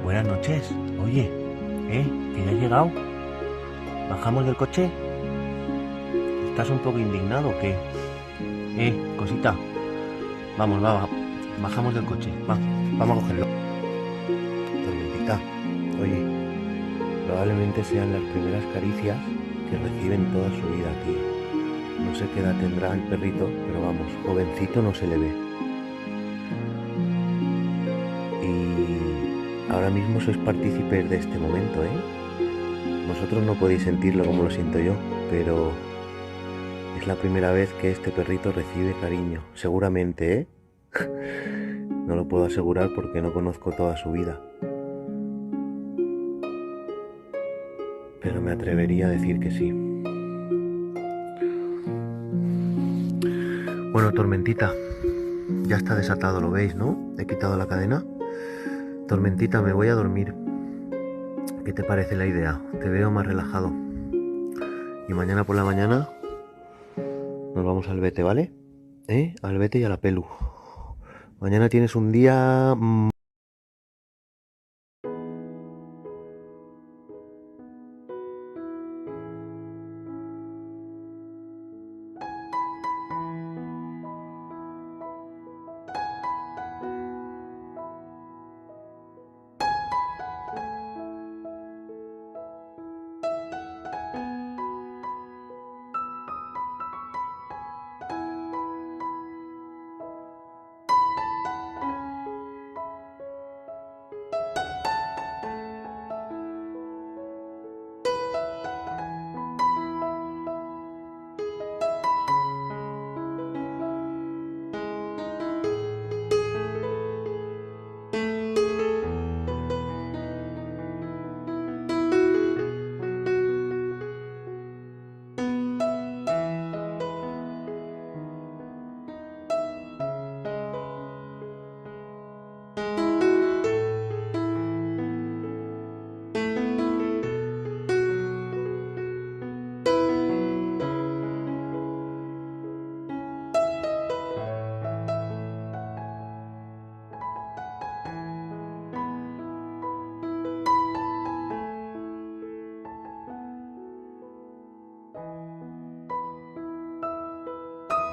Buenas noches. Oye, ¿que ya has llegado? ¿Bajamos del coche? ¿Estás un poco indignado o qué? Cosita. Vamos, bajamos del coche. Vamos a cogerlo. Tormentita, oye, probablemente sean las primeras caricias que reciben toda su vida, tío. No sé qué edad tendrá el perrito, pero vamos, jovencito no se le ve. Y ahora mismo sois partícipes de este momento, Vosotros no podéis sentirlo como lo siento yo, pero es la primera vez que este perrito recibe cariño. Seguramente, No lo puedo asegurar porque no conozco toda su vida. Pero me atrevería a decir que sí. Bueno, Tormentita, ya está desatado, lo veis, ¿no? He quitado la cadena. Tormentita, me voy a dormir. ¿Qué te parece la idea? Te veo más relajado. Y mañana por la mañana nos vamos al Bete, ¿vale? Al Bete y a la Pelu. Mañana tienes un día...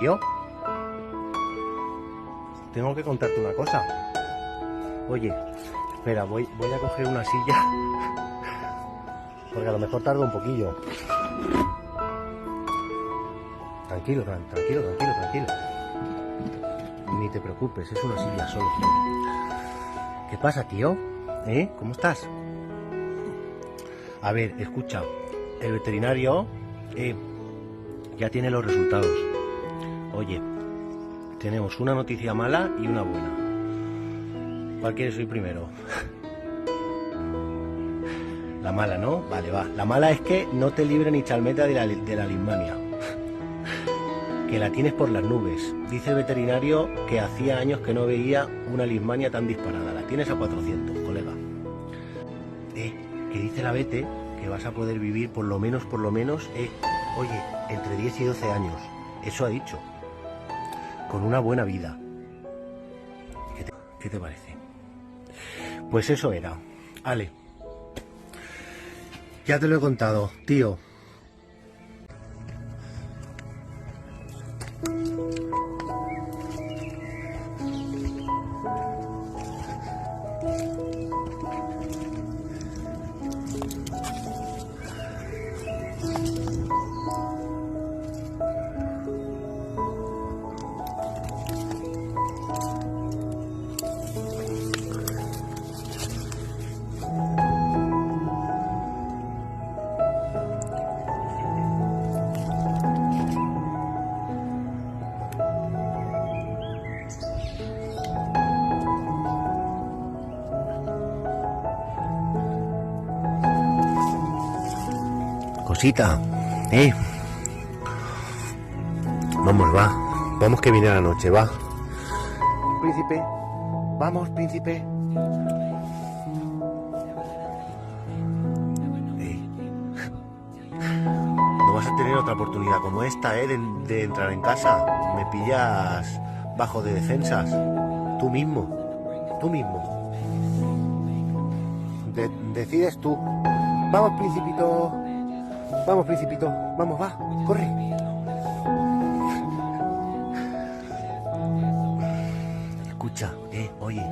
Yo tengo que contarte una cosa. Oye, espera, voy a coger una silla porque a lo mejor tardo un poquillo. Tranquilo. Ni te preocupes, es una silla solo. ¿Qué pasa, tío? ¿Cómo estás? A ver, escucha, el veterinario ya tiene los resultados. Oye, tenemos una noticia mala y una buena. ¿Cuál quieres oír primero? La mala, ¿no? Vale, va. La mala es que no te libre ni chalmeta de la lismania. Que la tienes por las nubes. Dice el veterinario que hacía años que no veía una lismania tan disparada. La tienes a 400, colega. Que dice la Vete que vas a poder vivir por lo menos, oye, entre 10 y 12 años. Eso ha dicho. Con una buena vida. ¿Qué te parece? Pues eso era. Ale. Ya te lo he contado, tío. Cosita, Vamos, va. Vamos que viene la noche, va. Príncipe. Vamos, príncipe. No vas a tener otra oportunidad como esta, de entrar en casa. Me pillas bajo de defensas. Tú mismo. decides tú. Vamos, Principito. Vamos, Principito. Vamos, va, corre. Escucha, oye.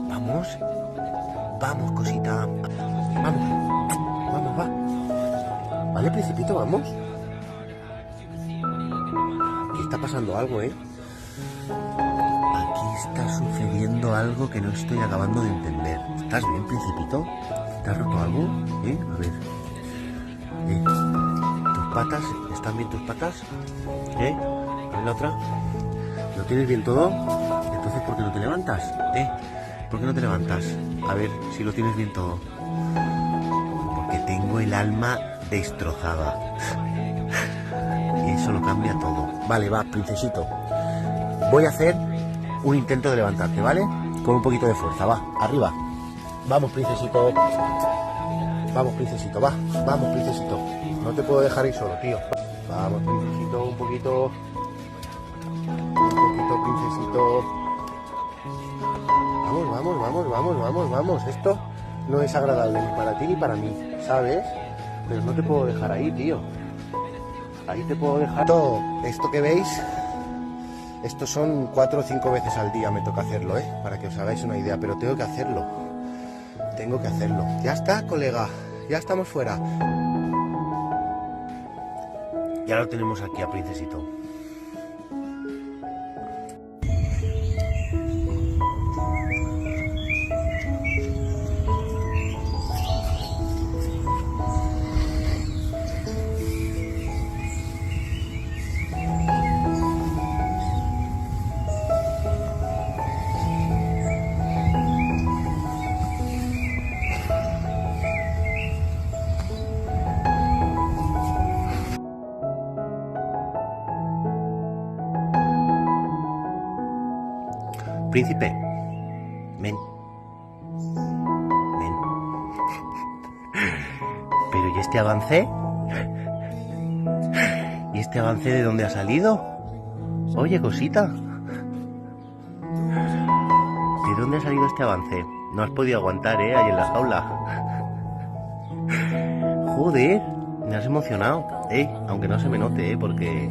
Vamos. Vamos, cosita. Vamos. Vamos, va. Vale, Principito, vamos. Aquí está pasando algo, ¿eh? Aquí está sucediendo algo que no estoy acabando de entender. ¿Estás bien, Principito? ¿Te has roto algo? A ver. ¿Tus patas? ¿Están bien tus patas? A ver la otra. ¿Lo tienes bien todo? Entonces, ¿por qué no te levantas? ¿Por qué no te levantas? A ver si lo tienes bien todo. Porque tengo el alma destrozada. Y eso lo cambia todo. Vale, va, princesito. Voy a hacer un intento de levantarte, ¿vale? Con un poquito de fuerza, va, arriba. Vamos, princesito. Vamos, princesito, va. Vamos, princesito. No te puedo dejar ahí solo, tío. Vamos, princesito, un poquito. Un poquito, princesito. Vamos, vamos, vamos, vamos, vamos, vamos. Esto no es agradable ni para ti ni para mí, ¿sabes? Pero no te puedo dejar ahí, tío. Ahí te puedo dejar. Todo esto que veis, estos son 4 o 5 veces al día me toca hacerlo, para que os hagáis una idea, pero tengo que hacerlo. Tengo que hacerlo. Ya está, colega. Ya estamos fuera. Ya lo tenemos aquí a Princesito. Príncipe, ven. Ven. Pero ¿y este avance? ¿Y este avance de dónde ha salido? Oye, cosita. ¿De dónde ha salido este avance? No has podido aguantar, ahí en la jaula. Joder, me has emocionado, aunque no se me note, porque...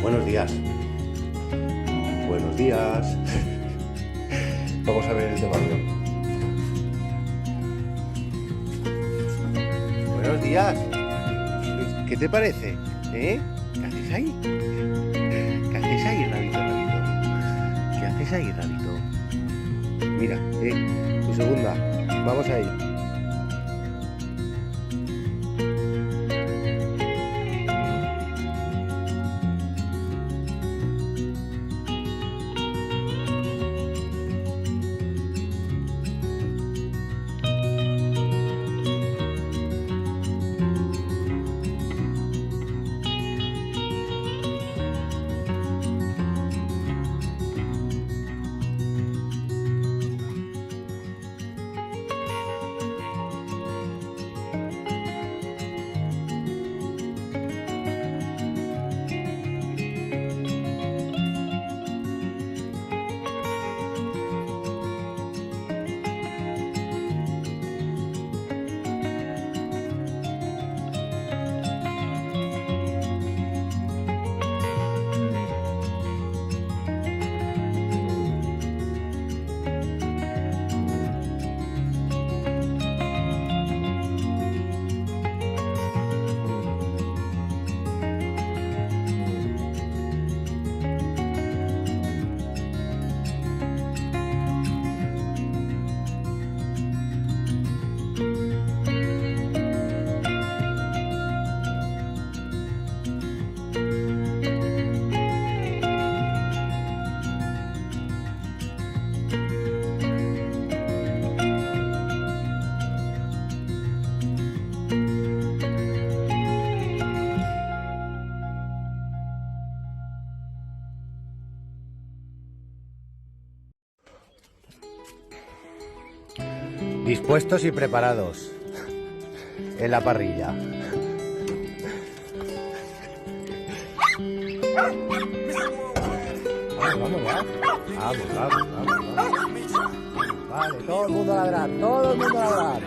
Buenos días. Buenos días. Vamos a ver el de barrio. Buenos días. ¿Qué te parece? ¿Eh? ¿Qué haces ahí? ¿Qué haces ahí, rabito, rabito? ¿Qué haces ahí, rabito? Mira, tu segunda. Vamos a ir. Dispuestos y preparados en la parrilla. Vamos ya. Vamos. Vale, todo el mundo a ladrar, todo el mundo a ladrar.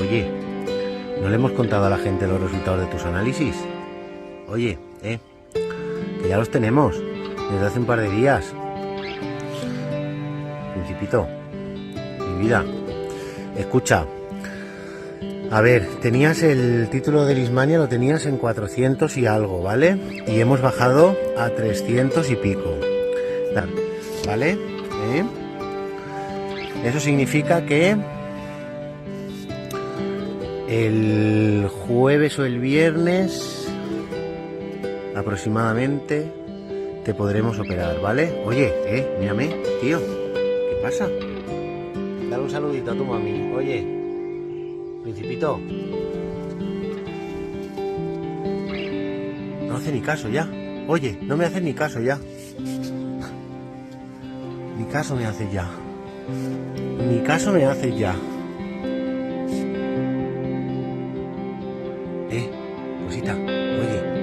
Oye, ¿no le hemos contado a la gente los resultados de tus análisis? Oye, que ya los tenemos desde hace un par de días. Principito, mi vida, escucha. A ver, tenías el título de Lismania, lo tenías en 400 y algo, ¿vale? Y hemos bajado a 300 y pico, ¿vale? Eso significa que el jueves o el viernes aproximadamente te podremos operar, ¿vale? Oye, mírame, tío, ¿qué pasa? Dale un saludito a tu mami. Oye, Principito, no hace ni caso ya. Oye, no me hace ni caso ya. Ni caso me hace ya. Ni caso me hace ya. Cosita, oye,